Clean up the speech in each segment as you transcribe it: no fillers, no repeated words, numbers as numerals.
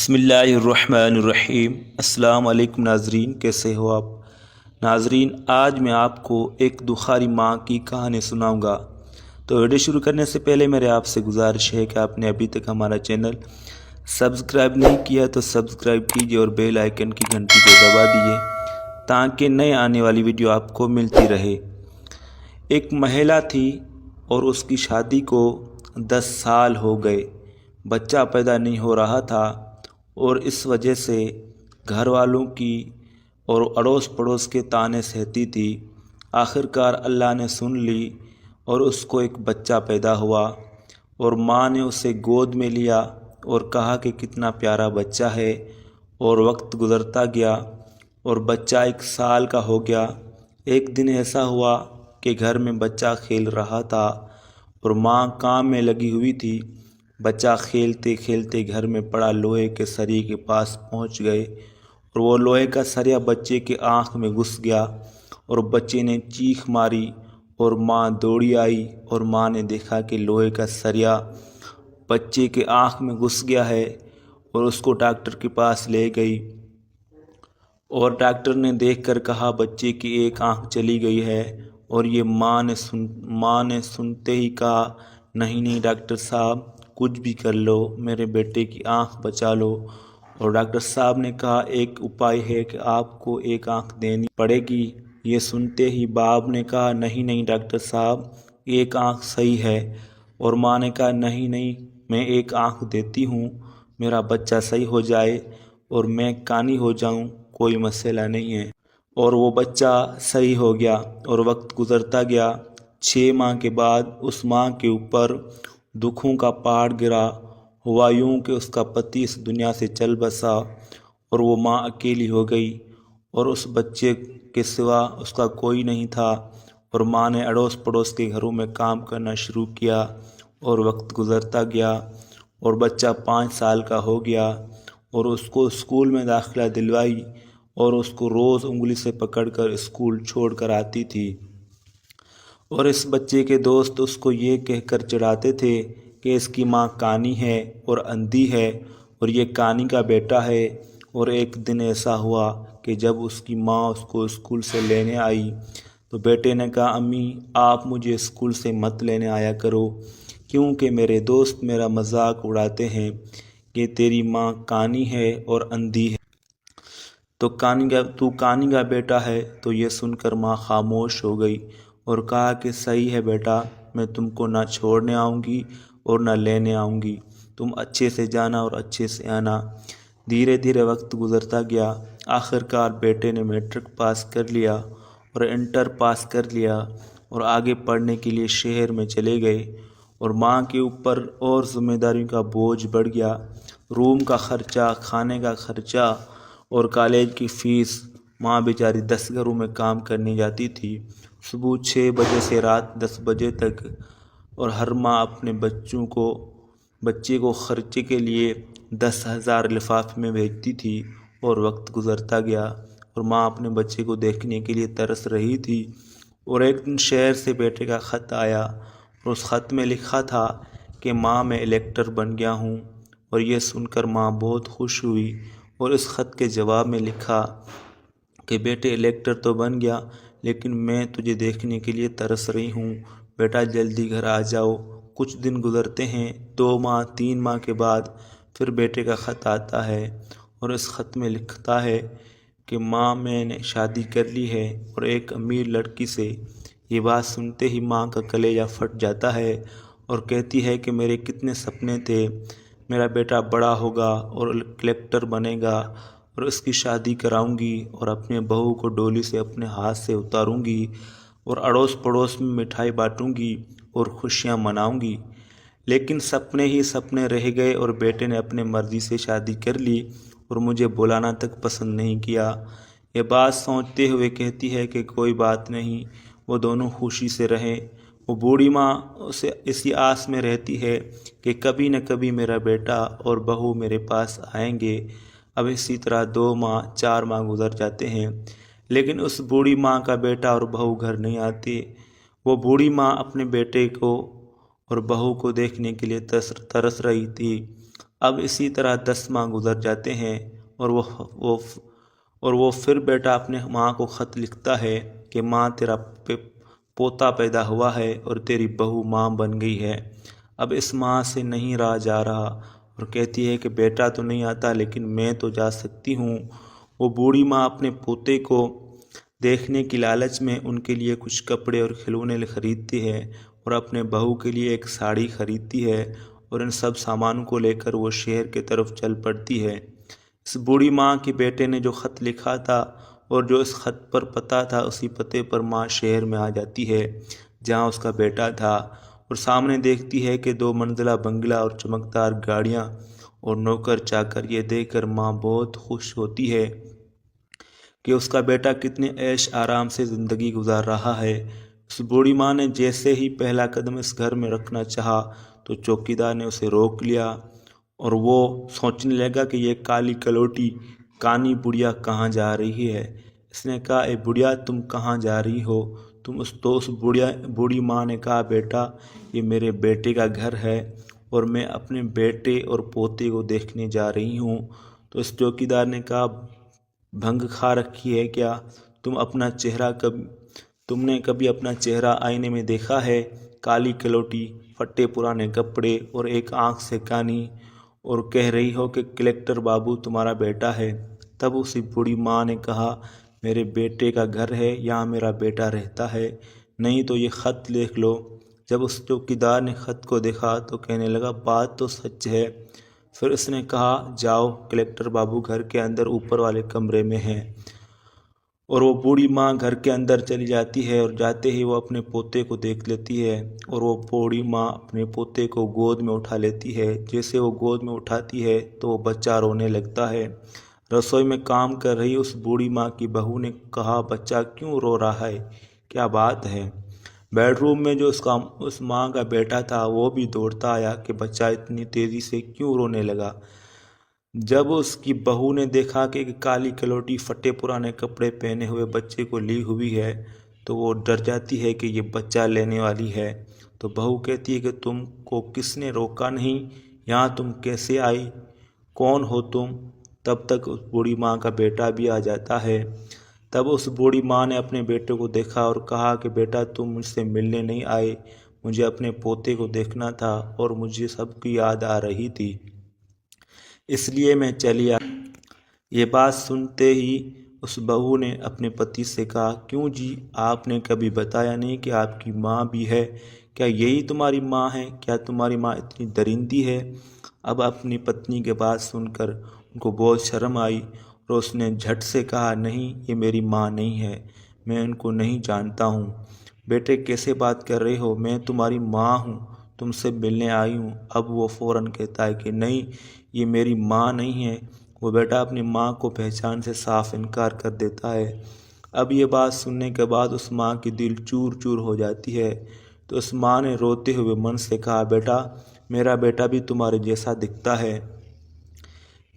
बिस्मिल्लाहिर्रहमानिर्रहीम। अस्सलाम वालेकुम नाजरीन, कैसे हो आप नाजरीन। आज मैं आपको एक दुखारी माँ की कहानी सुनाऊंगा। तो वीडियो शुरू करने से पहले मेरे आपसे गुजारिश है कि आपने अभी तक हमारा चैनल सब्सक्राइब नहीं किया तो सब्सक्राइब कीजिए और बेल आइकन की घंटी को दबा दीजिए ताकि नए आने वाली वीडियो आपको मिलती रहे। एक महिला थी और उसकी शादी को 10 साल हो गए, बच्चा पैदा नहीं हो रहा था और इस वजह से घर वालों की और अड़ोस पड़ोस के ताने सहती थी। आखिरकार अल्लाह ने सुन ली और उसको एक बच्चा पैदा हुआ और माँ ने उसे गोद में लिया और कहा कि कितना प्यारा बच्चा है। और वक्त गुज़रता गया और बच्चा 1 साल का हो गया। एक दिन ऐसा हुआ कि घर में बच्चा खेल रहा था और माँ काम में लगी हुई थी। बच्चा खेलते खेलते घर में पड़ा लोहे के सरिये के पास पहुंच गए और वो लोहे का सरिया बच्चे के आँख में घुस गया और बच्चे ने चीख मारी और माँ दौड़ी आई और माँ ने देखा कि लोहे का सरिया बच्चे के आँख में घुस गया है और उसको डॉक्टर के पास ले गई। और डॉक्टर ने देखकर कहा बच्चे की एक आँख चली गई है। और ये माँ ने सुनते ही कहा नहीं नहीं डॉक्टर साहब, कुछ भी कर लो, मेरे बेटे की आँख बचा लो। और डॉक्टर साहब ने कहा एक उपाय है कि आपको एक आँख देनी पड़ेगी। ये सुनते ही बाप ने कहा नहीं नहीं डॉक्टर साहब, एक आँख सही है। और माँ ने कहा नहीं नहीं, मैं एक आँख देती हूँ, मेरा बच्चा सही हो जाए और मैं कानी हो जाऊँ, कोई मसला नहीं है। और वो बच्चा सही हो गया और वक्त गुज़रता गया। 6 माह के बाद उस माँ के ऊपर दुखों का पहाड़ गिरा। हुआ यूं कि उसका पति इस दुनिया से चल बसा और वो माँ अकेली हो गई और उस बच्चे के सिवा उसका कोई नहीं था। और माँ ने अड़ोस पड़ोस के घरों में काम करना शुरू किया और वक्त गुज़रता गया और बच्चा 5 साल का हो गया और उसको स्कूल में दाखिला दिलवाई और उसको रोज़ उंगली से पकड़कर स्कूल छोड़ कर आती थी। और इस बच्चे के दोस्त उसको ये कहकर चिढ़ाते थे कि इसकी माँ कानी है और अंधी है और ये कानी का बेटा है। और एक दिन ऐसा हुआ कि जब उसकी माँ उसको स्कूल से लेने आई तो बेटे ने कहा अम्मी आप मुझे स्कूल से मत लेने आया करो, क्योंकि मेरे दोस्त मेरा मजाक उड़ाते हैं कि तेरी माँ कानी है और अंधी है, तो तू कानी का बेटा है। तो ये सुनकर माँ खामोश हो गई और कहा कि सही है बेटा, मैं तुमको ना छोड़ने आऊँगी और ना लेने आऊँगी, तुम अच्छे से जाना और अच्छे से आना। धीरे धीरे वक्त गुज़रता गया। आखिरकार बेटे ने मैट्रिक पास कर लिया और इंटर पास कर लिया और आगे पढ़ने के लिए शहर में चले गए। और माँ के ऊपर और ज़िम्मेदारियों का बोझ बढ़ गया। रूम का ख़र्चा, खाने का ख़र्चा और कॉलेज की फ़ीस। माँ बेचारी 10 घरों में काम करने जाती थी, सुबह 6 बजे से रात 10 बजे तक। और हर माँ अपने बच्चे को खर्चे के लिए 10,000 लिफाफे में भेजती थी। और वक्त गुज़रता गया और माँ अपने बच्चे को देखने के लिए तरस रही थी। और एक दिन शहर से बेटे का ख़त आया और उस ख़त में लिखा था कि माँ मैं इलेक्टर बन गया हूँ। और ये सुनकर माँ बहुत खुश हुई और इस ख़त के जवाब में लिखा कि बेटे इलेक्टर तो बन गया, लेकिन मैं तुझे देखने के लिए तरस रही हूँ, बेटा जल्दी घर आ जाओ। कुछ दिन गुजरते हैं, 2 माह 3 माह के बाद फिर बेटे का ख़त आता है और इस ख़त में लिखता है कि माँ मैंने शादी कर ली है और एक अमीर लड़की से। ये बात सुनते ही माँ का कलेजा फट जाता है और कहती है कि मेरे कितने सपने थे, मेरा बेटा बड़ा होगा और कलेक्टर बनेगा और उसकी शादी कराऊंगी और अपने बहू को डोली से अपने हाथ से उतारूंगी और अड़ोस पड़ोस में मिठाई बांटूंगी और खुशियां मनाऊंगी। लेकिन सपने ही सपने रह गए और बेटे ने अपने मर्जी से शादी कर ली और मुझे बुलाना तक पसंद नहीं किया। ये बात सोचते हुए कहती है कि कोई बात नहीं, वो दोनों खुशी से रहें। वो बूढ़ी माँ उसे इसी आस में रहती है कि कभी न कभी मेरा बेटा और बहू मेरे पास आएंगे। अब इसी तरह 2 माह 4 माह गुजर जाते हैं, लेकिन उस बूढ़ी माँ का बेटा और बहू घर नहीं आते। वो बूढ़ी माँ अपने बेटे को और बहू को देखने के लिए तरस रही थी। अब इसी तरह 10 माह गुजर जाते हैं और वो फिर बेटा अपने माँ को ख़त लिखता है कि माँ तेरा पोता पैदा हुआ है और तेरी बहू माँ बन गई है। अब इस माँ से नहीं रहा जा रहा और कहती है कि बेटा तो नहीं आता लेकिन मैं तो जा सकती हूँ। वो बूढ़ी माँ अपने पोते को देखने की लालच में उनके लिए कुछ कपड़े और खिलौने खरीदती है और अपने बहू के लिए एक साड़ी खरीदती है और इन सब सामानों को लेकर वो शहर की तरफ चल पड़ती है। इस बूढ़ी माँ के बेटे ने जो ख़त लिखा था और जो इस ख़त पर पता था उसी पते पर माँ शहर में आ जाती है जहाँ उसका बेटा था और सामने देखती है कि 2 मंजिला बंगला और चमकदार गाड़ियाँ और नौकर चाकर। ये देखकर माँ बहुत खुश होती है कि उसका बेटा कितने ऐश आराम से ज़िंदगी गुजार रहा है। उस बूढ़ी माँ ने जैसे ही पहला कदम इस घर में रखना चाहा तो चौकीदार ने उसे रोक लिया और वो सोचने लगा कि ये काली कलोटी कानी बुढ़िया कहाँ जा रही है। इसने कहा, ए बुढ़िया तुम कहाँ जा रही हो? उस बूढ़ी माँ ने कहा, बेटा ये मेरे बेटे का घर है और मैं अपने बेटे और पोते को देखने जा रही हूँ। तो इस चौकीदार ने कहा, भंग खा रखी है क्या? तुमने कभी अपना चेहरा आईने में देखा है? काली कलोटी, फटे पुराने कपड़े और एक आंख से कानी, और कह रही हो कि कलेक्टर बाबू तुम्हारा बेटा है। तब उसी बूढ़ी माँ ने कहा, मेरे बेटे का घर है, यहाँ मेरा बेटा रहता है, नहीं तो ये ख़त लिख लो। जब उस चौकीदार ने ख़त को देखा तो कहने लगा, बात तो सच है। फिर उसने कहा, जाओ कलेक्टर बाबू घर के अंदर ऊपर वाले कमरे में हैं। और वो बूढ़ी माँ घर के अंदर चली जाती है और जाते ही वो अपने पोते को देख लेती है और वो बूढ़ी माँ अपने पोते को गोद में उठा लेती है। जैसे वो गोद में उठाती है तो वो बच्चा रोने लगता है। रसोई में काम कर रही उस बूढ़ी माँ की बहू ने कहा, बच्चा क्यों रो रहा है, क्या बात है? बेडरूम में जो उस माँ का बेटा था वो भी दौड़ता आया कि बच्चा इतनी तेज़ी से क्यों रोने लगा। जब उसकी बहू ने देखा कि काली कलोटी फटे पुराने कपड़े पहने हुए बच्चे को ली हुई है तो वो डर जाती है कि ये बच्चा लेने वाली है। तो बहू कहती है कि तुमको किसने रोका नहीं, यहाँ तुम कैसे आई, कौन हो तुम? तब तक उस बूढ़ी माँ का बेटा भी आ जाता है। तब उस बूढ़ी माँ ने अपने बेटे को देखा और कहा कि बेटा तुम मुझसे मिलने नहीं आए, मुझे अपने पोते को देखना था और मुझे सबकी याद आ रही थी, इसलिए मैं चली आ। ये बात सुनते ही उस बहू ने अपने पति से कहा, क्यों जी, आपने कभी बताया नहीं कि आपकी माँ भी है? क्या यही तुम्हारी माँ है? क्या तुम्हारी माँ इतनी दरिंदी है? अब अपनी पत्नी के बात सुनकर उनको बहुत शर्म आई और उसने झट से कहा, नहीं ये मेरी माँ नहीं है, मैं उनको नहीं जानता हूँ। बेटे कैसे बात कर रहे हो, मैं तुम्हारी माँ हूँ, तुमसे मिलने आई हूँ। अब वो फ़ौरन कहता है कि नहीं ये मेरी माँ नहीं है। वो बेटा अपनी माँ को पहचान से साफ इनकार कर देता है। अब ये बात सुनने के बाद उस माँ की दिल चूर चूर हो जाती है। तो उस माँ ने रोते हुए मन से कहा, बेटा मेरा बेटा भी तुम्हारे जैसा दिखता है,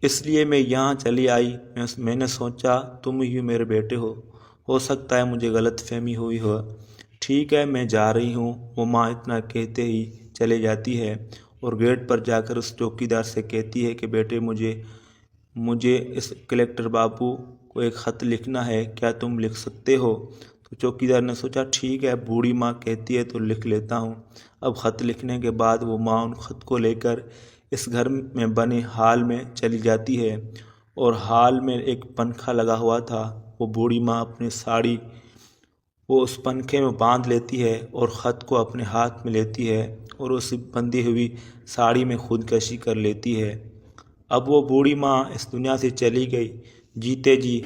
इसलिए मैं यहाँ चली आई। मैंने सोचा तुम ही मेरे बेटे हो सकता है मुझे गलतफहमी हुई हो। ठीक है मैं जा रही हूँ। वो माँ इतना कहते ही चले जाती है और गेट पर जाकर उस चौकीदार से कहती है कि बेटे मुझे इस कलेक्टर बाबू को एक ख़त लिखना है, क्या तुम लिख सकते हो? तो चौकीदार ने सोचा ठीक है, बूढ़ी माँ कहती है तो लिख लेता हूँ। अब ख़त लिखने के बाद वो माँ उन ख़त को लेकर इस घर में बने हॉल में चली जाती है और हॉल में एक पंखा लगा हुआ था। वो बूढ़ी माँ अपनी साड़ी वो उस पंखे में बांध लेती है और ख़त को अपने हाथ में लेती है और उस बंधी हुई साड़ी में खुदकशी कर लेती है। अब वो बूढ़ी माँ इस दुनिया से चली गई। जीते जी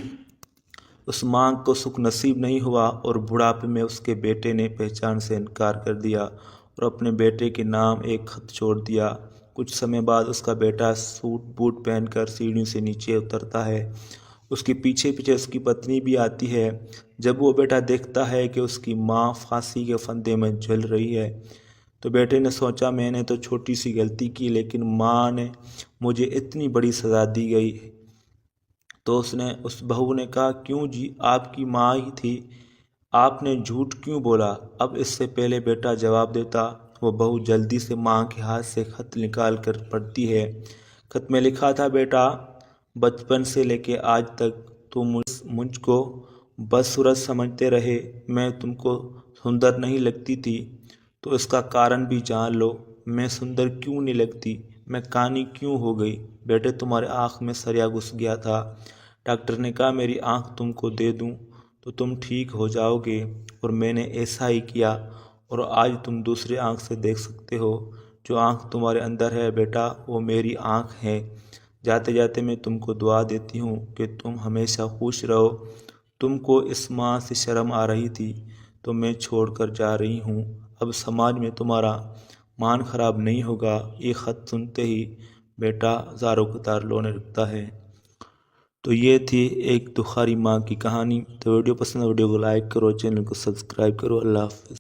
उस माँ को सुख नसीब नहीं हुआ और बुढ़ापे में उसके बेटे ने पहचान से इनकार कर दिया और अपने बेटे के नाम एक खत छोड़ दिया। कुछ समय बाद उसका बेटा सूट बूट पहनकर सीढ़ियों से नीचे उतरता है। उसके पीछे पीछे उसकी पत्नी भी आती है। जब वो बेटा देखता है कि उसकी माँ फांसी के फंदे में झूल रही है तो बेटे ने सोचा, मैंने तो छोटी सी गलती की लेकिन माँ ने मुझे इतनी बड़ी सज़ा दी गई। तो उस बहू ने कहा, क्यों जी, आपकी माँ ही थी, आपने झूठ क्यों बोला? अब इससे पहले बेटा जवाब देता वो बहू जल्दी से माँ के हाथ से खत निकाल कर पढ़ती है, खत में लिखा था, बेटा बचपन से लेके आज तक तुम मुझको बदसूरत समझते रहे। मैं तुमको सुंदर नहीं लगती थी, तो इसका कारण भी जान लो। मैं सुंदर क्यों नहीं लगती, मैं कानी क्यों हो गई? बेटे तुम्हारे आँख में सरिया घुस गया था। डॉक्टर ने कहा मेरी आँख तुमको दे दूं तो तुम ठीक हो जाओगे, और मैंने ऐसा ही किया, और आज तुम दूसरी आँख से देख सकते हो। जो आँख तुम्हारे अंदर है बेटा, वो मेरी आँख है। जाते जाते मैं तुमको दुआ देती हूँ कि तुम हमेशा खुश रहो। तुमको इस माँ से शर्म आ रही थी तो मैं छोड़कर जा रही हूँ। अब समाज में तुम्हारा मान खराब नहीं होगा। ये ख़त सुनते ही बेटा ज़ारों कतार रोने लगता है। तो ये थी एक दुखारी माँ की कहानी। तो वीडियो पसंद है, वीडियो को लाइक करो, चैनल को सब्सक्राइब करो। अल्लाह हाफ़िज़।